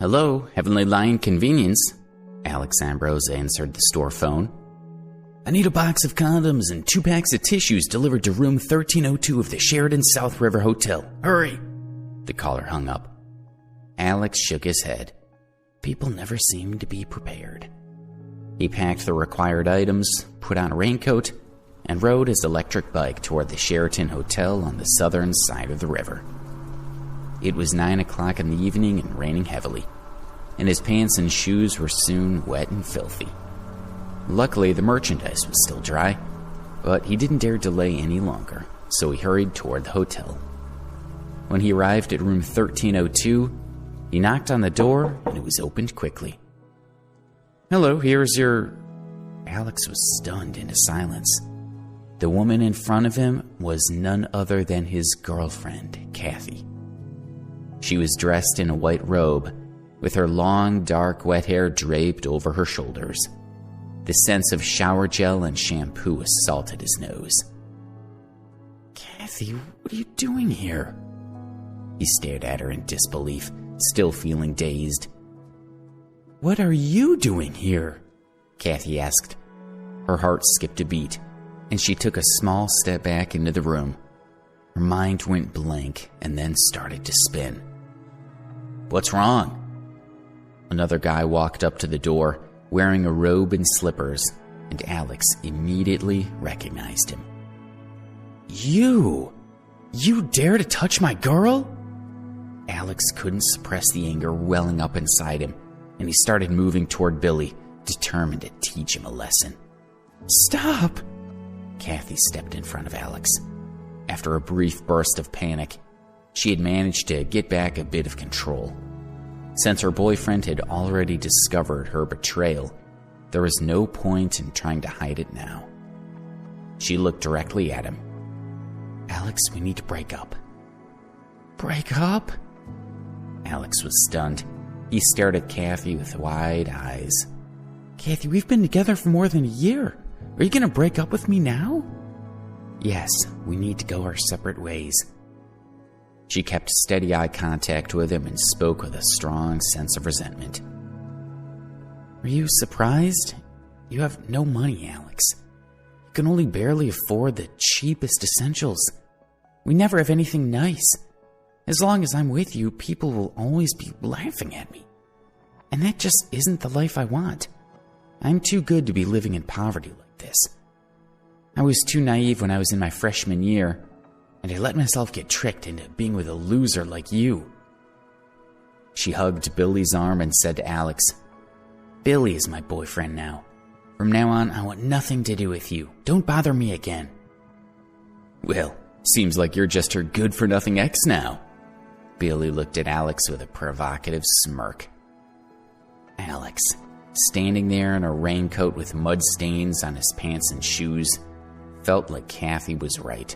Hello, Heavenly Lion Convenience. Alex Ambrose answered the store phone. I need a box of condoms and 2 packs of tissues delivered to room 1302 of the Sheraton South River Hotel. Hurry! The caller hung up. Alex shook his head. People never seem to be prepared. He packed the required items, put on a raincoat, and rode his electric bike toward the Sheraton Hotel on the southern side of the river. It was 9 o'clock in the evening and raining heavily, and his pants and shoes were soon wet and filthy. Luckily, the merchandise was still dry, but he didn't dare delay any longer, so he hurried toward the hotel. When he arrived at room 1302, he knocked on the door, and it was opened quickly. Hello, here's your... Alex was stunned into silence. The woman in front of him was none other than his girlfriend, Kathy. She was dressed in a white robe, with her long, dark, wet hair draped over her shoulders. The scents of shower gel and shampoo assaulted his nose. Kathy, what are you doing here? He stared at her in disbelief, still feeling dazed. What are you doing here? Kathy asked. Her heart skipped a beat, and she took a small step back into the room. Her mind went blank and then started to spin. What's wrong? Another guy walked up to the door, wearing a robe and slippers, and Alex immediately recognized him. You dare to touch my girl? Alex couldn't suppress the anger welling up inside him, and he started moving toward Billy, determined to teach him a lesson. Stop! Kathy stepped in front of Alex. After a brief burst of panic, she had managed to get back a bit of control. Since her boyfriend had already discovered her betrayal, there was no point in trying to hide it now. She looked directly at him. Alex, we need to break up. Break up? Alex was stunned. He stared at Kathy with wide eyes. Kathy, we've been together for more than a year. Are you going to break up with me now? Yes, we need to go our separate ways. She kept steady eye contact with him and spoke with a strong sense of resentment. Are you surprised? You have no money, Alex. You can only barely afford the cheapest essentials. We never have anything nice. As long as I'm with you, people will always be laughing at me. And that just isn't the life I want. I'm too good to be living in poverty like this. I was too naive when I was in my freshman year, and I let myself get tricked into being with a loser like you. She hugged Billy's arm and said to Alex, Billy is my boyfriend now. From now on, I want nothing to do with you. Don't bother me again. Well, seems like you're just her good-for-nothing ex now. Billy looked at Alex with a provocative smirk. Alex, standing there in a raincoat with mud stains on his pants and shoes, felt like Kathy was right.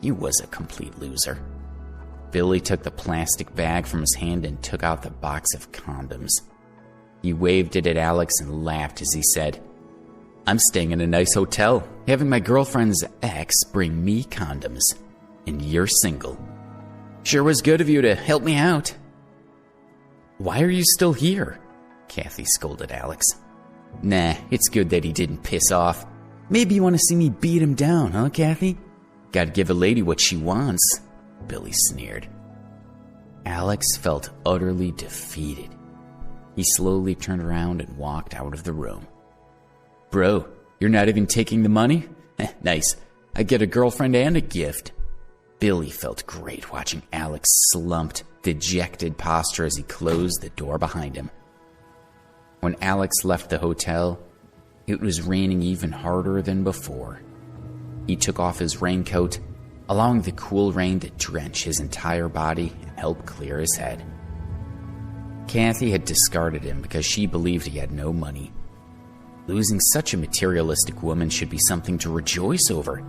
He was a complete loser. Billy took the plastic bag from his hand and took out the box of condoms. He waved it at Alex and laughed as he said, I'm staying in a nice hotel, having my girlfriend's ex bring me condoms, and you're single. Sure was good of you to help me out. Why are you still here? Kathy scolded Alex. Nah, it's good that he didn't piss off. Maybe you want to see me beat him down, huh, Kathy? Gotta give a lady what she wants, Billy sneered. Alex felt utterly defeated. He slowly turned around and walked out of the room. Bro, you're not even taking the money? Nice. I get a girlfriend and a gift. Billy felt great watching Alex slumped, dejected posture as he closed the door behind him. When Alex left the hotel, it was raining even harder than before. He took off his raincoat, allowing the cool rain to drench his entire body and help clear his head. Kathy had discarded him because she believed he had no money. Losing such a materialistic woman should be something to rejoice over.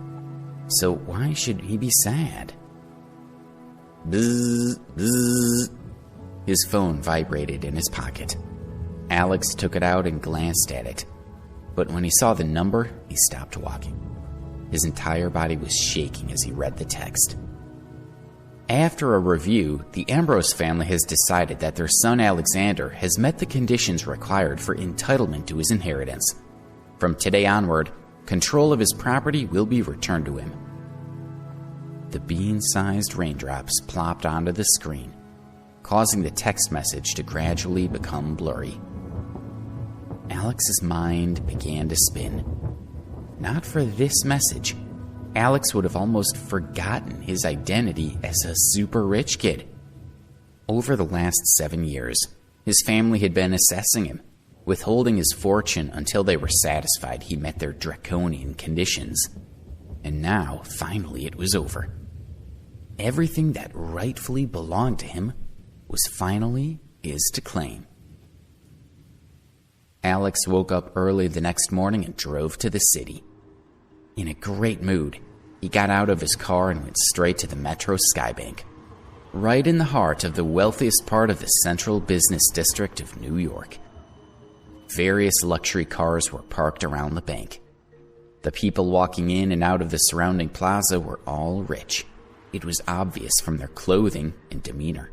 So why should he be sad? Bzz, bzz. His phone vibrated in his pocket. Alex took it out and glanced at it. But when he saw the number, he stopped walking. His entire body was shaking as he read the text. After a review, the Ambrose family has decided that their son Alexander has met the conditions required for entitlement to his inheritance. From today onward, control of his property will be returned to him. The bean-sized raindrops plopped onto the screen, causing the text message to gradually become blurry. Alex's mind began to spin. Not for this message, Alex would have almost forgotten his identity as a super rich kid. Over the last 7 years, his family had been assessing him, withholding his fortune until they were satisfied he met their draconian conditions. And now, finally, it was over. Everything that rightfully belonged to him was finally his to claim. Alex woke up early the next morning and drove to the city. In a great mood, he got out of his car and went straight to the Metro Skybank, right in the heart of the wealthiest part of the central business district of New York. Various luxury cars were parked around the bank. The people walking in and out of the surrounding plaza were all rich. It was obvious from their clothing and demeanor.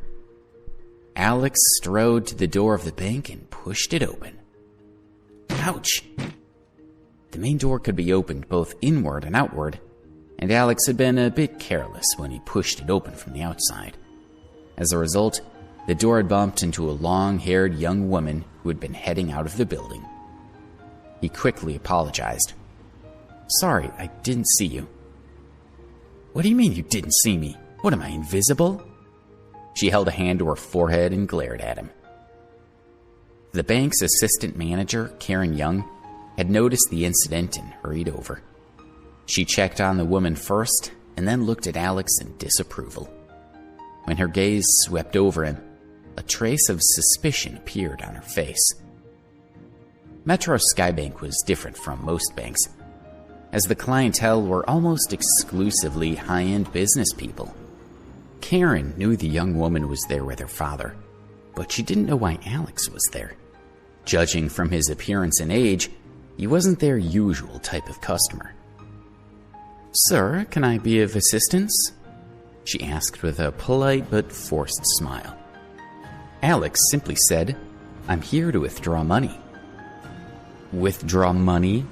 Alex strode to the door of the bank and pushed it open. Ouch! The main door could be opened both inward and outward, and Alex had been a bit careless when he pushed it open from the outside. As a result, the door had bumped into a long-haired young woman who had been heading out of the building. He quickly apologized. "Sorry, I didn't see you." "What do you mean you didn't see me? What, am I invisible?" She held a hand to her forehead and glared at him. The bank's assistant manager, Karen Young, had noticed the incident and hurried over. She checked on the woman first and then looked at Alex in disapproval. When her gaze swept over him, a trace of suspicion appeared on her face. Metro Skybank was different from most banks, as the clientele were almost exclusively high-end business people. Karen knew the young woman was there with her father, but she didn't know why Alex was there. Judging from his appearance and age, he wasn't their usual type of customer. "Sir, can I be of assistance?" she asked with a polite but forced smile. Alex simply said, "I'm here to withdraw money." "Withdraw money?"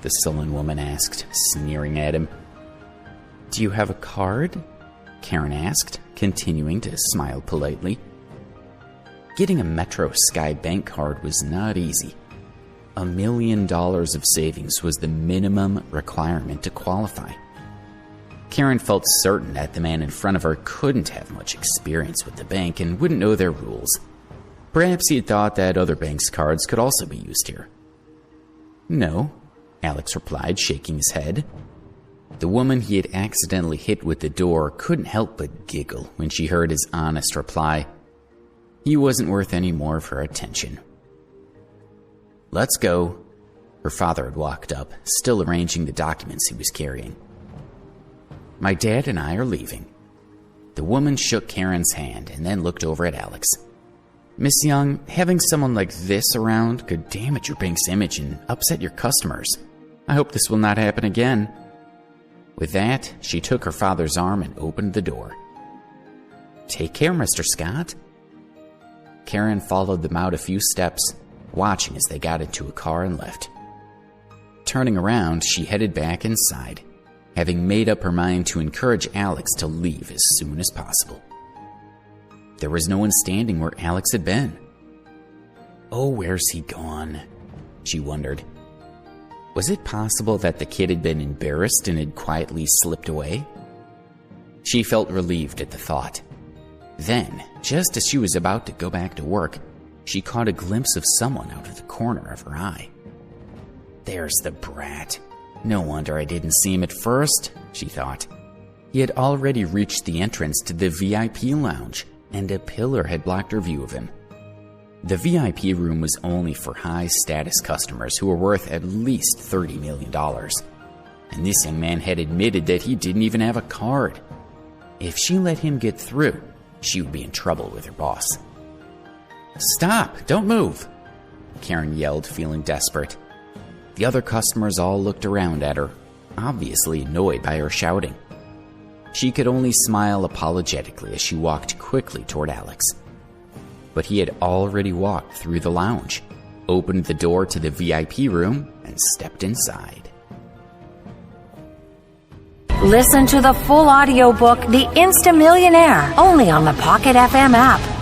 the sullen woman asked, sneering at him. "Do you have a card?" Karen asked, continuing to smile politely. Getting a Metro Sky Bank card was not easy. $1 million of savings was the minimum requirement to qualify. Karen felt certain that the man in front of her couldn't have much experience with the bank and wouldn't know their rules. Perhaps he had thought that other banks' cards could also be used here. "No," Alex replied, shaking his head. The woman he had accidentally hit with the door couldn't help but giggle when she heard his honest reply. He wasn't worth any more of her attention. "Let's go." Her father had walked up, still arranging the documents he was carrying. "My dad and I are leaving." The woman shook Karen's hand and then looked over at Alex. "Miss Young, having someone like this around could damage your bank's image and upset your customers. I hope this will not happen again." With that, she took her father's arm and opened the door. "Take care, Mr. Scott." Karen followed them out a few steps, watching as they got into a car and left. Turning around, she headed back inside, having made up her mind to encourage Alex to leave as soon as possible. There was no one standing where Alex had been. Oh, where's he gone? She wondered. Was it possible that the kid had been embarrassed and had quietly slipped away? She felt relieved at the thought. Then, just as she was about to go back to work, she caught a glimpse of someone out of the corner of her eye. There's the brat. No wonder I didn't see him at first, she thought. He had already reached the entrance to the VIP lounge, and a pillar had blocked her view of him. The VIP room was only for high-status customers who were worth at least $30 million. And this young man had admitted that he didn't even have a card. If she let him get through, she would be in trouble with her boss. "Stop! Don't move!" Karen yelled, feeling desperate. The other customers all looked around at her, obviously annoyed by her shouting. She could only smile apologetically as she walked quickly toward Alex. But he had already walked through the lounge, opened the door to the VIP room, and stepped inside. Listen to the full audiobook, The Insta Millionaire, only on the Pocket FM app.